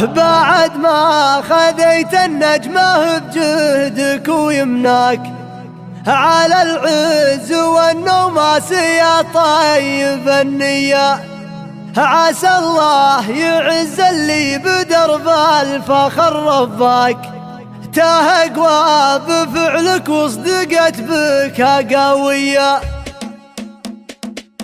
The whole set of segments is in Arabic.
بعد ما خذيت النجمة بجهدك ويمناك على العز والنوماس يا طيب النية. عسى الله يعز اللي بدرب الفخر رباك، تاه اقوى بفعلك وصدقت بك قوية.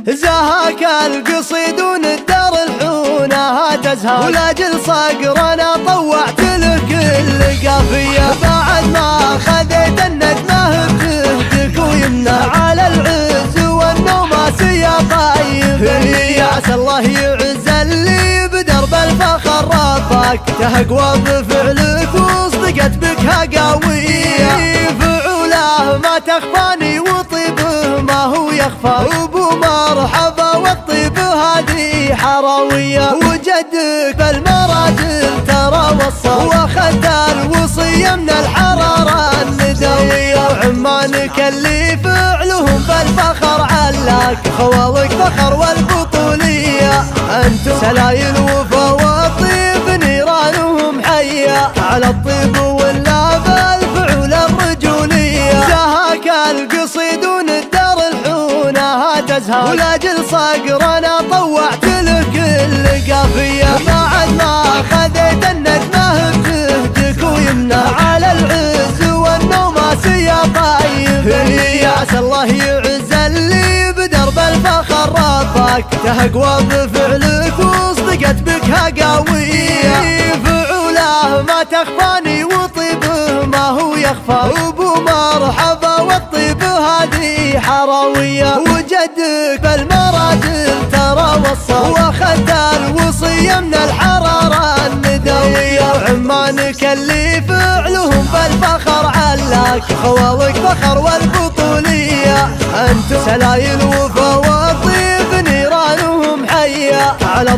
زهاك القصيد وندر الحونة تزهاك، ولاجل صقرنا طوعت له كل قافية. بعد ما خذيت النجمة بجهدك ويمنى على العز والنوماس يا طيب النية. عسى الله يعز اللي بدرب الفخر رباك، تهقوى بفعلك وصدقت بك قوية. فعوله ما تخفاني وطيبه ما هو يخفى، ابو مرحبا والطيب هذه حراوية. وجدك بالمراجل ترى وصى، واخذت الوصية من الحرارة الندوية. وعمانك اللي فعلهم بالفخر علاك، خوالك فخر والبطولية. انتم سلايل الوفا والطيب نيرانهم حية، على الطيب ولا بالفعول الرجولية. زهاك القصيد وندر الحونة تزهاك، ولاجل صقرنا طوعت له كل قافية. بعد ما خذيت النجمة بجهدك ويمنى على العز والنوماس يا طيب النية. عسى الله يعز اللي بدرب الفخر رباك، تهقوى بفعلك وصدقت بك قوية. فعوله ما تخفاني وطيبه ما هو يخفى، ابو مرحبا والطيب هذه حراوية. وجدك بالمراجل ترى وصى، واخذت الوصية من الحرارة الندوية. وعمانك اللي فعلهم بالفخر علاك، خوالك فخر والبطولية. انتم سلايل الوفا والطيب نيرانهم حية، على